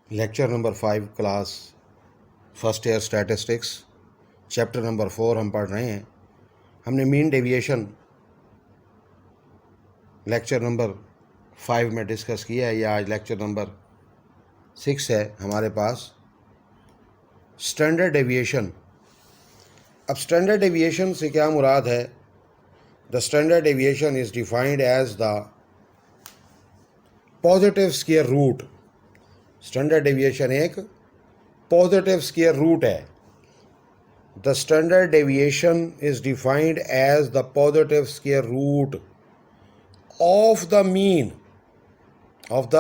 Lecture number 5 class first year statistics chapter number 4 हम पढ़ रहे हैं। हमने मीन डेविएशन लेक्चर नंबर 5 में डिस्कस किया है। ये आज लेक्चर नंबर 6 है हमारे पास। Standard deviation. अब स्टैंडर्ड डेविएशन से क्या मुराद है? The standard deviation is defined as the positive square root. Standard deviation एक पॉजिटिव स्क्वायर रूट है। The standard deviation is defined as the positive square root of the mean of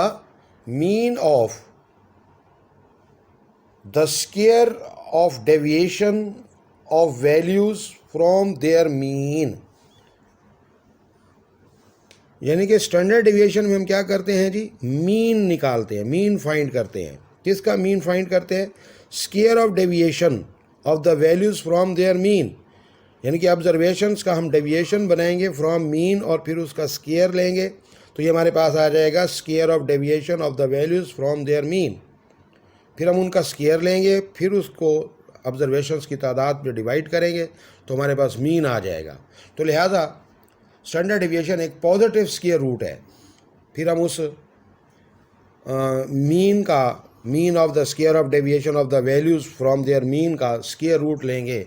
the square of deviation of values from their mean। यानी कि standard deviation में हम क्या करते हैं जी? Mean निकालते हैं, मीन फाइंड करते हैं। किसका मीन फाइंड करते हैं? Square of deviation of the values from their mean. यानी कि ऑब्जर्वेशंस का हम डेविएशन बनाएंगे फ्रॉम मीन और फिर उसका स्क्वायर लेंगे, तो ये हमारे पास आ जाएगा square of deviation of the values from their mean. फिर हम उनका स्क्वायर लेंगे, फिर उसको ऑब्जर्वेशंस की तादाद पे डिवाइड करेंगे, तो हमारे पास मीन आ जाएगा। तो लिहाजा स्टैंडर्ड डेविएशन एक पॉजिटिव स्क्वायर रूट है। फिर हम उस mean of the square of deviation of the values from their mean का स्क्वायर रूट लेंगे,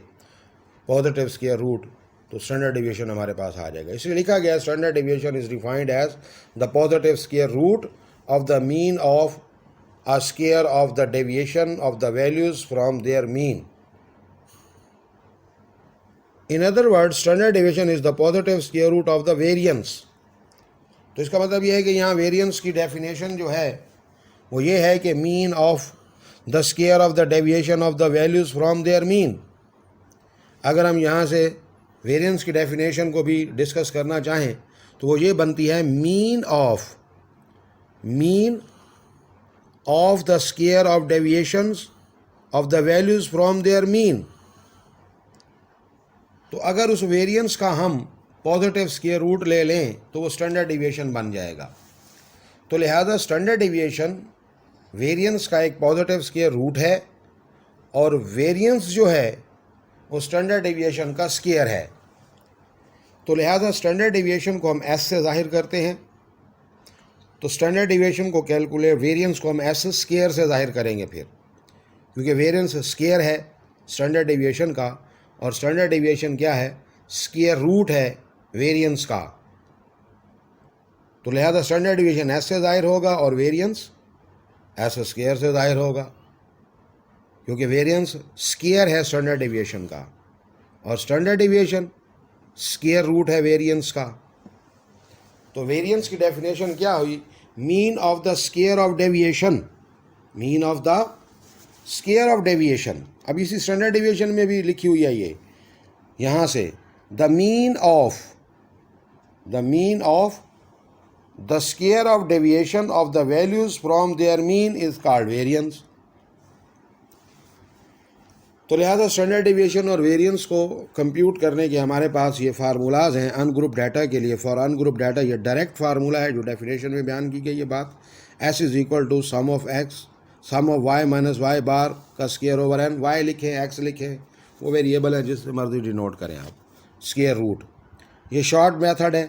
पॉजिटिव स्क्वायर रूट, तो स्टैंडर्ड डेविएशन हमारे पास आ जाएगा। इसलिए लिखा गया standard deviation is defined as the positive square root of the mean of a square of the deviation of the values from their mean. In other word, standard deviation is the positive square root of the variance. तो इसका मतलब यह है कि यहाँ variance की definition जो है वो ये है कि mean of the square of the deviation of the values from their mean. अगर हम यहाँ से वेरिएंस की डेफिनेशन को भी डिस्कस करना चाहें तो वो ये बनती है mean of the square of deviations of the values from their mean. तो अगर उस वेरिएंस का हम पॉजिटिव स्क्वायर रूट ले लें तो वो स्टैंडर्ड डेविएशन बन जाएगा। तो लिहाजा स्टैंडर्ड डेविएशन वेरिएंस का एक पॉजिटिव स्क्वायर रूट है और वेरिएंस जो है वो स्टैंडर्ड डेविएशन का स्क्वायर है। तो लिहाजा स्टैंडर्ड डेविएशन को हम एस से ज़ाहिर करते हैं। तो स्टैंडर्ड डेविएशन को कैलकुलेट, वेरिएंस को हम एस स्क्वायर से ज़ाहिर करेंगे फिर, क्योंकि वेरिएंस स्क्वायर है स्टैंडर्ड डेविएशन का, और स्टैंडर्ड डेविएशन क्या है? स्क्वायर रूट है वेरिएंस का। तो लिहाजा स्टैंडर्ड डेविएशन एस से ज़ाहिर होगा और वेरिएंस एस स्क्वायर से ज़ाहिर होगा, क्योंकि वेरिएंस स्क्वायर है स्टैंडर्ड डेविएशन का और स्टैंडर्ड डेविएशन स्क्वायर रूट है वेरिएंस का। तो वेरिएंस की डेफिनेशन क्या हुई? Mean of the square of deviation, mean of the square of deviation. अब इसी स्टैंडर्ड डेविएशन में भी लिखी हुई है ये, यहाँ से the mean of the square of deviation of the values from their mean is called variance. तो लिहाजा स्टैंडर्ड डेविएशन और वेरिएंस को कंप्यूट करने के हमारे पास ये फार्मूलाज हैं अनग्रुप डाटा के लिए। फॉर अनग्रुप डाटा ये डायरेक्ट फार्मूला है जो डेफिनेशन में बयान की गई ये बात। S is equal to sum of Y minus Y bar का स्क्वायर ओवर एन। वाई लिखें, एक्स लिखें, वो वेरिएबल है जिससे मर्जी डिनोट करें आप। स्क्वायर रूट ये शॉर्ट मेथड है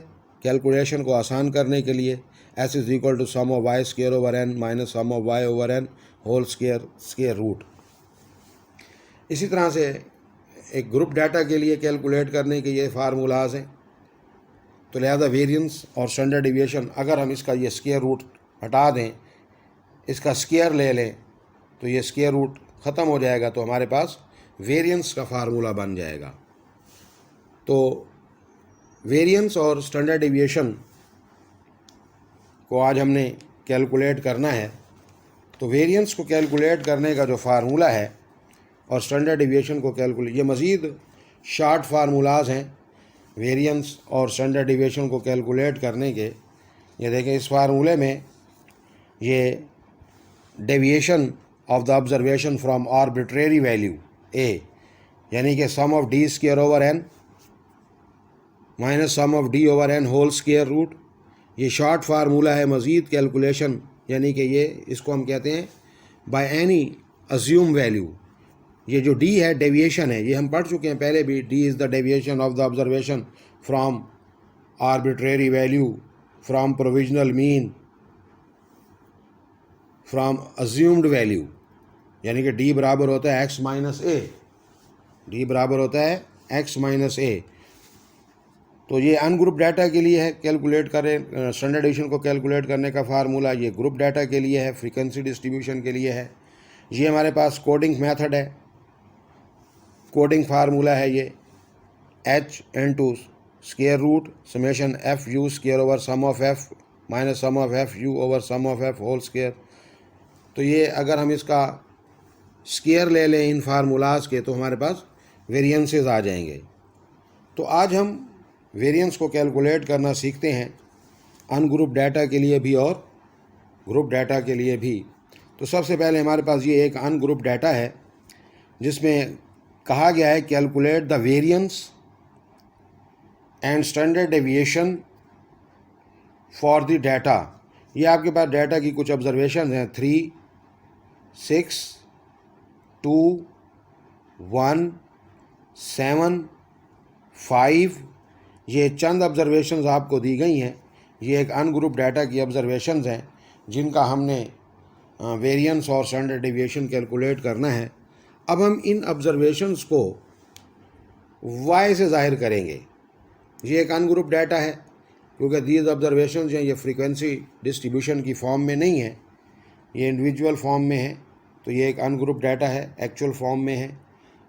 कैलकुलेशन को आसान करने के लिए। S is equal to sum of Y square over N minus sum of Y over N whole square root. इसी तरह से एक ग्रुप डाटा के लिए कैलकुलेट करने के ये फार्मूलाज हैं। तो लिहाजा वेरिएंस और स्टैंडर्ड डेविएशन, अगर हम इसका ये स्क्वायर रूट हटा दें, इसका स्क्वायर ले लें, तो ये स्क्वायर रूट ख़त्म हो जाएगा, तो हमारे पास वेरिएंस का फार्मूला बन जाएगा। तो वेरिएंस और स्टैंडर्ड डेविएशन को आज हमने कैलकुलेट करना है। तो वेरिएंस को कैलकुलेट करने का जो फार्मूला है और स्टैंडर्ड डेविएशन को कैलकुलेट, ये मज़ीद शॉर्ट फार्मूलाज हैं वेरिएंस और स्टैंडर्ड डेविएशन को कैलकुलेट करने के। ये देखें, इस फार्मूले में ये deviation of the observation from arbitrary value A, यानी कि sum of D square over N minus sum of D over N whole square root, ये शॉर्ट फार्मूला है। मज़ीद कैलकुलेशन यानी कि ये, इसको हम कहते हैं बाय एनी अज्यूम वैल्यू। ये जो डी है डेविएशन है, ये हम पढ़ चुके हैं पहले भी। D is the deviation of the observation from arbitrary value, from provisional mean, from assumed value. यानी कि डी बराबर होता है एक्स माइनस ए, डी बराबर होता है एक्स माइनस ए। तो ये अनग्रुप डाटा के लिए है, कैलकुलेट करें स्टैंडर्ड डेविएशन को कैलकुलेट करने का फार्मूला। ये ग्रुप डाटा के लिए है, फ्रीक्वेंसी डिस्ट्रीब्यूशन के लिए है। ये हमारे पास कोडिंग मेथड है, कोडिंग फार्मूला है ये H into square root summation F U square over sum of F minus sum of F U over sum of F whole square. तो ये अगर हम इसका स्क्वायर ले लें इन फार्मूलाज के तो हमारे पास वेरिएंसेस आ जाएंगे। तो आज हम वेरिएंस को कैलकुलेट करना सीखते हैं, अनग्रुप डाटा के लिए भी और ग्रुप डाटा के लिए भी। तो सबसे पहले हमारे पास ये एक अनग्रुप डाटा है जिसमें कहा गया है calculate the variance and standard deviation for the data. ये आपके पास डाटा की कुछ ऑब्जर्वेशन हैं 3, 6, 2, 1, 7, 5। ये चंद ऑब्जर्वेशंस आपको दी गई हैं। ये एक अनग्रुप डाटा की ऑब्जर्वेशंस हैं जिनका हमने वेरिएंस और स्टैंडर्ड डेविएशन कैलकुलेट करना है। अब हम इन ऑब्जर्वेशंस को y से ज़ाहिर करेंगे। ये एक अनग्रुप डाटा है क्योंकि दीज ऑब्जर्वेशंस हैं ये फ्रीक्वेंसी डिस्ट्रीब्यूशन की फॉर्म में नहीं है, ये इंडिविजुअल फॉर्म में है। तो ये एक अनग्रुप डाटा है, एक्चुअल फॉर्म में है।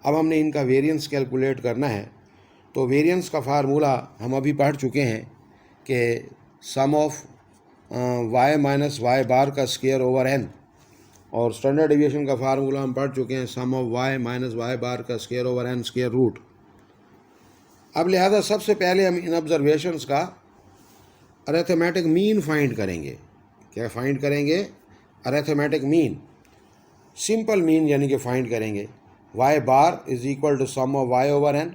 अब हमने इनका वेरिएंस कैलकुलेट करना है। तो वेरिएंस का फार्मूला हम अभी पढ़ चुके हैं कि sum of y minus Y bar का स्क्वायर ओवर n, और स्टैंडर्ड डेविएशन का फार्मूला हम पढ़ चुके हैं sum of y minus Y bar का square over n square root. अब लिहाजा सबसे पहले हम इन ऑब्जर्वेशंस का अरिथमेटिक मीन फाइंड करेंगे। क्या फाइंड करेंगे? अरिथमेटिक मीन, सिंपल मीन यानी कि फाइंड करेंगे। y bar is equal to sum of y over n,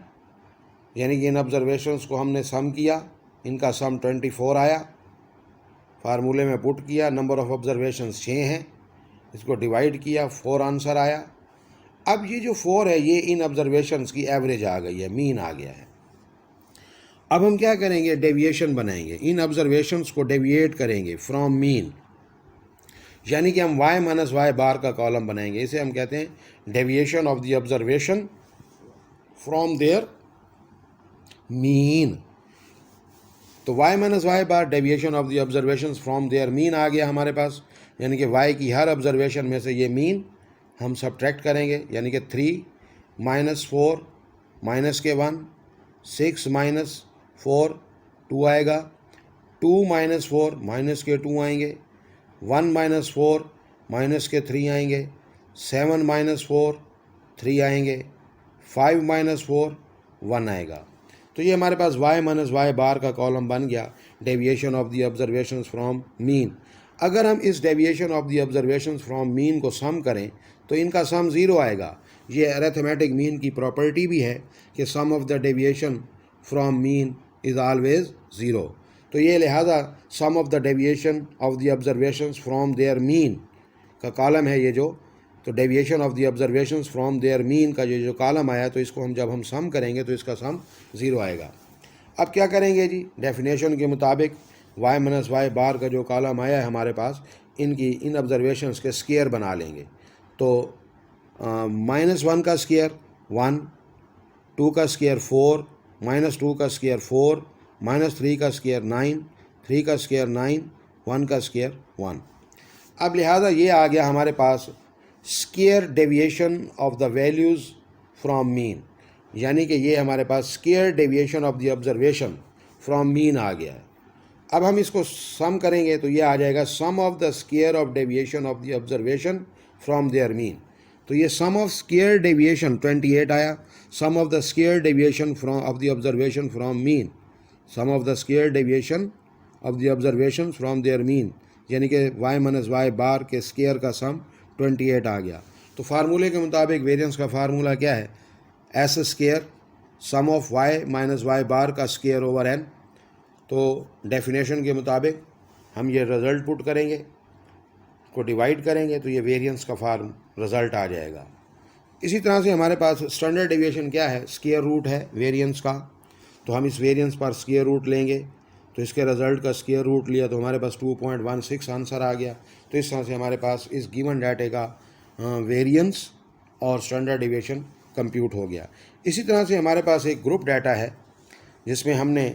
यानी कि इन ऑब्जर्वेशंस को हमने सम किया, इनका सम 24 आया, फार्मूले में पुट किया, नंबर ऑफ़ ऑब्जर्वेशंस 6 हैं, इसको डिवाइड किया, 4 आंसर आया। अब ये जो 4 है ये इन ऑब्जर्वेशंस की एवरेज आ गई है, मीन आ गया है। अब हम क्या करेंगे? डेविएशन बनाएंगे, इन ऑब्जर्वेशंस को डेविएट करेंगे फ्रॉम मीन, यानी कि हम y माइनस वाई बार का कॉलम बनाएंगे। इसे हम कहते हैं deviation of the observation from their mean. तो y minus Y bar deviation of the observation from their mean आ गया हमारे पास, यानी कि y की हर ऑब्जर्वेशन में से ये मीन हम सब्ट्रैक्ट करेंगे, यानी कि 3 माइनस 4 माइनस के 1, 6 माइनस 4 2 आएगा, 2 माइनस 4 माइनस के 2 आएंगे, 1 माइनस 4 माइनस के 3 आएंगे, 7 माइनस 4 3 आएंगे, 5 माइनस 4 1 आएगा। तो ये हमारे पास y माइनस वाई बार का कॉलम बन गया, deviation of the observations from mean. अगर हम इस deviation of the observations from mean को सम करें तो इनका सम 0 आएगा। ये अरिथमेटिक मीन की प्रॉपर्टी भी है कि sum of the deviation from mean is always 0। तो ये लिहाजा sum of the deviation of the observations from their mean का कॉलम है ये जो। तो deviation of the observations from their mean का जो कॉलम आया, तो इसको हम जब हम सम करेंगे तो इसका सम 0 आएगा। अब क्या करेंगे जी? डेफिनेशन के मुताबिक y माइनस वाई बार का जो कॉलम आया है हमारे पास, इन ऑब्जर्वेशंस के स्क्वायर बना लेंगे। तो -1 का स्क्वायर 1, 2 का स्क्वायर 4, -2 का स्क्वायर 4, -3 का स्क्वायर 9, 3 का स्क्वायर 9, 1 का स्क्वायर 1। अब लिहाजा ये आ गया हमारे पास square deviation of the values from mean, यानी कि ये हमारे पास square deviation of the observation from mean आ गया है। अब हम इसको सम करेंगे तो ये आ जाएगा sum of the square of deviation of the observation from their mean. तो ये सम ऑफ स्क्वायर डेविएशन 28 आया, sum of the square deviation from of the observation from mean, sum of the square deviation of the observation from their mean, यानी कि y minus Y बार के square का सम 28 आ गया। तो फार्मूले के मुताबिक वेरिएंस का फार्मूला क्या है? S square sum of y minus Y bar का स्क्वायर ओवर n। तो डेफिनेशन के मुताबिक हम ये रिज़ल्ट पुट करेंगे, को डिवाइड करेंगे तो ये वेरिएंस का फार्म रिज़ल्ट आ जाएगा। इसी तरह से हमारे पास स्टैंडर्ड डेविएशन क्या है, स्क्वायर रूट है वेरिएंस का, तो हम इस वेरिएंस पर स्क्वायर रूट लेंगे, तो इसके रिज़ल्ट का स्क्वायर रूट लिया तो हमारे पास 2.16 आंसर आ गया। तो इस तरह से हमारे पास इस गिवन डाटे का वेरिएंस और स्टैंडर्ड डेविएशन कंप्यूट हो गया। इसी तरह से हमारे पास एक ग्रुप डाटा है जिसमें हमने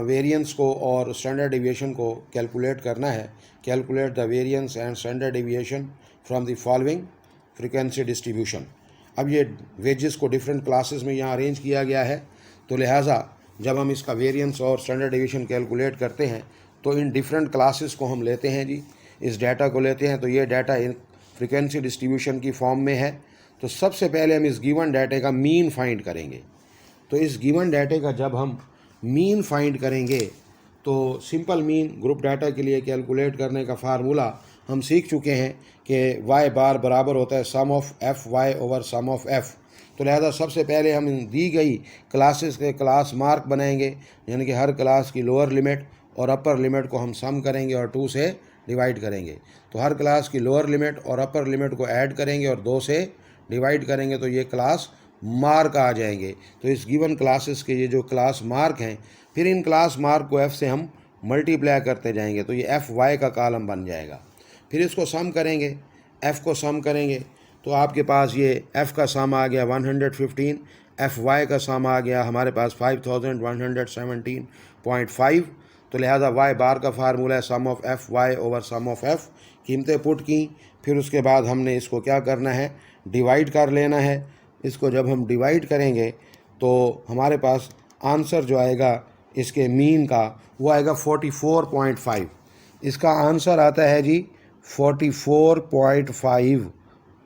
वेरिएंस को और स्टैंडर्ड डेविएशन को कैलकुलेट करना है। Calculate the variance and standard deviation from the following frequency distribution. अब ये वेजेस को डिफरेंट क्लासेस में यहाँ अरेंज किया गया है, तो लिहाजा जब हम इसका वेरिएंस और स्टैंडर्ड डेविएशन कैलकुलेट करते हैं तो इन डिफरेंट क्लासेस को हम लेते हैं जी, इस डाटा को लेते हैं। तो ये डाटा इन फ्रीक्वेंसी डिस्ट्रीब्यूशन की फॉर्म में है। तो सबसे पहले हम इस गिवन डाटे का मीन फाइंड करेंगे। तो इस गिवन डाटे का जब हम मीन फाइंड करेंगे तो सिंपल मीन ग्रुप डाटा के लिए कैलकुलेट करने का फार्मूला हम सीख चुके हैं कि वाई बार बराबर होता है sum of F Y over sum of F. तो लिहाजा सबसे पहले हम दी गई क्लासेस के क्लास मार्क बनाएंगे, यानी कि हर क्लास की लोअर लिमिट और अपर लिमिट को हम सम करेंगे और 2 से डिवाइड करेंगे। तो हर क्लास की लोअर लिमिट और अपर लिमिट को ऐड करेंगे और 2 से डिवाइड करेंगे तो ये क्लास मार्क आ जाएंगे। तो इस गिवन क्लासेस के ये जो क्लास मार्क हैं, फिर इन क्लास मार्क को f से हम मल्टीप्लाई करते जाएंगे तो ये एफ वाई का कॉलम बन जाएगा। फिर इसको सम करेंगे, f को सम करेंगे तो आपके पास ये f का सम आ गया 115, एफ वाई का सम आ गया हमारे पास 5117.5। तो लिहाजा y बार का फार्मूला है sum of F Y over sum of F. कीमतें पुट की, फिर उसके बाद हमने इसको क्या करना है, डिवाइड कर लेना है। इसको जब हम डिवाइड करेंगे तो हमारे पास आंसर जो आएगा इसके मीन का वो आएगा 44.5। इसका आंसर आता है जी 44.5।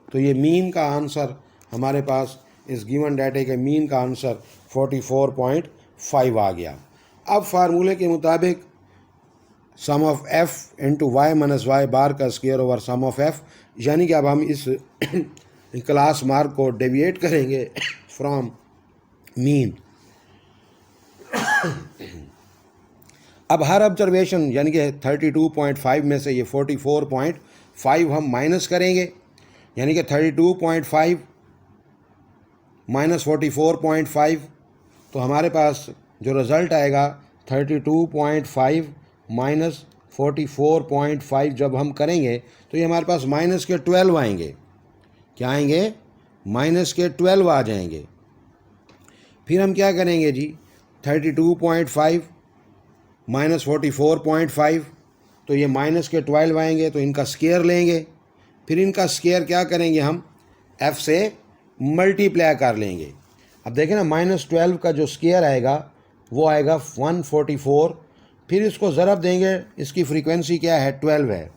तो ये मीन का आंसर हमारे पास इस गिवन डाटे के मीन का आंसर 44.5 आ गया। अब फार्मूले के मुताबिक sum of F into Y minus Y bar का square over sum of F, यानी कि अब हम इस क्लास मार्क को डेविएट करेंगे फ्रॉम मीन। अब हर ऑब्जर्वेशन यानी कि 32.5 में से ये 44.5 हम माइनस करेंगे, यानी कि 32.5 माइनस 44.5, तो हमारे पास जो रिज़ल्ट आएगा 32.5 माइनस 44.5 जब हम करेंगे तो ये हमारे पास माइनस के 12 आएंगे। क्या आएंगे, माइनस के 12 आ जाएंगे। फिर हम क्या करेंगे जी, 32.5 माइनस 44.5, तो ये माइनस के 12 आएंगे, तो इनका स्क्वायर लेंगे। फिर इनका स्क्वायर क्या करेंगे, हम f से मल्टीप्लाई कर लेंगे। अब देखें ना, -12 का जो स्क्वायर आएगा वो आएगा 144। फिर इसको ज़रब देंगे, इसकी फ्रीक्वेंसी क्या है, 12 है,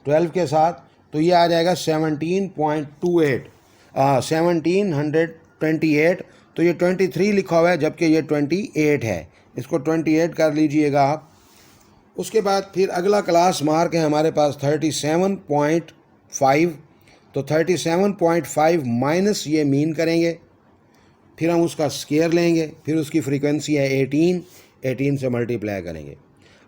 12 के साथ, तो ये आ जाएगा 1728। तो ये 23 लिखा हुआ है जबकि ये 28 है, इसको 28 कर लीजिएगा आप। उसके बाद फिर अगला क्लास मार्क है हमारे पास 37.5। तो 37.5 माइनस ये मीन करेंगे, फिर हम उसका स्क्वायर लेंगे, फिर उसकी फ्रीक्वेंसी है 18 से मल्टीप्लाई करेंगे।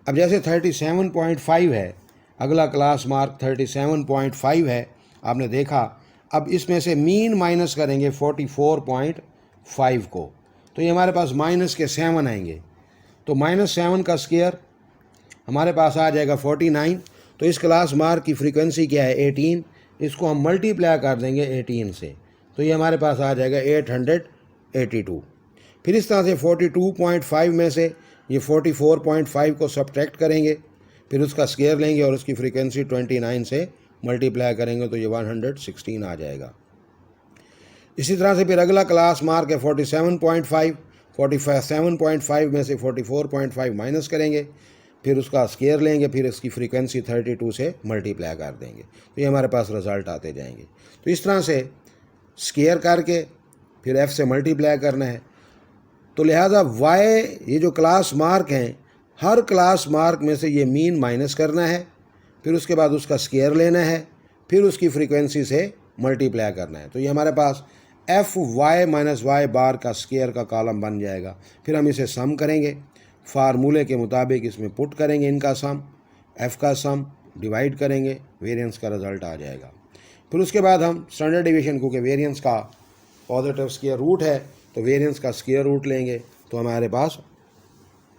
अब जैसे 37.5 है, अगला क्लास मार्क 37.5 है, आपने देखा। अब इसमें से मीन माइनस करेंगे 44.5 को, तो ये हमारे पास माइनस के 7 आएंगे। तो -7 का स्क्वायर हमारे पास आ जाएगा 49। तो इस क्लास मार्क की फ्रीक्वेंसी क्या है, 18, इसको हम मल्टीप्लाई कर देंगे 18 से, तो ये हमारे पास आ जाएगा 882। फिर इस तरह से 42.5 में से ये 44.5 को सब्ट्रैक्ट करेंगे, फिर उसका स्क्वायर लेंगे और उसकी फ्रीक्वेंसी 29 से मल्टीप्लाई करेंगे तो ये 116 आ जाएगा। इसी तरह से फिर अगला क्लास मार्क है 47.5। 47.5 में से 44.5 माइनस करेंगे, फिर उसका स्क्वायर लेंगे, फिर इसकी फ्रीक्वेंसी 32 से मल्टीप्लाई कर देंगे, तो ये हमारे पास रिज़ल्ट आते जाएंगे। तो इस तरह से स्क्वायर करके फिर f से मल्टीप्लाई करना है। तो लिहाजा y, ये जो क्लास मार्क हैं, हर क्लास मार्क में से ये मीन माइनस करना है, फिर उसके बाद उसका स्क्वायर लेना है, फिर उसकी फ्रीक्वेंसी से मल्टीप्लाई करना है। तो ये हमारे पास F Y minus Y bar का स्क्वायर का कॉलम बन जाएगा। फिर हम इसे सम करेंगे, फार्मूले के मुताबिक इसमें पुट करेंगे इनका सम, एफ़ का सम डिवाइड करेंगे, वेरिएंस का रिज़ल्ट आ जाएगा। फिर उसके बाद हम स्टैंडर्ड डेविएशन, क्योंकि वेरिएंस का पॉजिटिव स्क्वायर रूट है तो वेरिएंस का स्क्वायर रूट लेंगे तो हमारे पास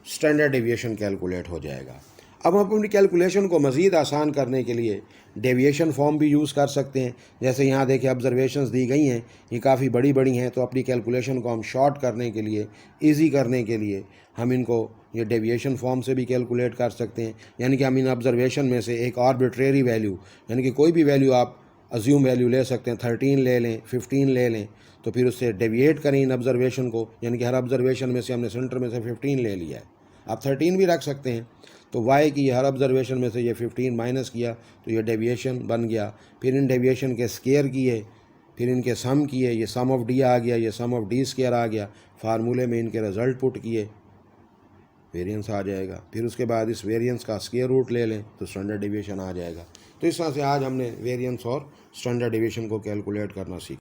स्टैंडर्ड डेविएशन कैलकुलेट हो जाएगा। अब हम अपनी कैलकुलेशन को मज़ीद आसान करने के लिए डेविएशन फॉर्म भी यूज़ कर सकते हैं। जैसे यहाँ देखिए ऑब्जर्वेशंस दी गई हैं, ये काफ़ी बड़ी बड़ी हैं, तो अपनी कैलकुलेशन को हम शॉर्ट करने के लिए, इजी करने के लिए हम इनको ये डेविएशन फॉर्म से भी कैलकुलेट कर सकते हैं। यानी कि हम इन ऑब्जर्वेशन में से एक आर्बिट्रेरी वैल्यू, यानी कि कोई भी वैल्यू आप अज्यूम वैल्यू ले सकते हैं, 13 ले लें, 15 ले लें, तो फिर उससे डेविएट करें इन ऑब्जर्वेशन को, यानी कि हर ऑब्जर्वेशन में से हमने सेंटर में से 15 ले लिया है, आप 13 भी रख सकते हैं। तो वाई की हर ऑब्जर्वेशन में से ये 15 माइनस किया तो ये डेविएशन बन गया। फिर इन डेविएशन के स्केयर किए, फिर इनके सम किए, ये सम ऑफ डी आ गया, ये सम ऑफ डी स्केयर आ गया, फार्मूले में इनके रिज़ल्ट पुट किए, वेरिएंस आ जाएगा। फिर उसके बाद इस वेरिएंस का स्क्वायर रूट ले लें तो स्टैंडर्ड डेविएशन आ जाएगा। तो इस तरह से आज हमने वेरिएंस और स्टैंडर्ड डेविएशन को कैलकुलेट करना सीखा।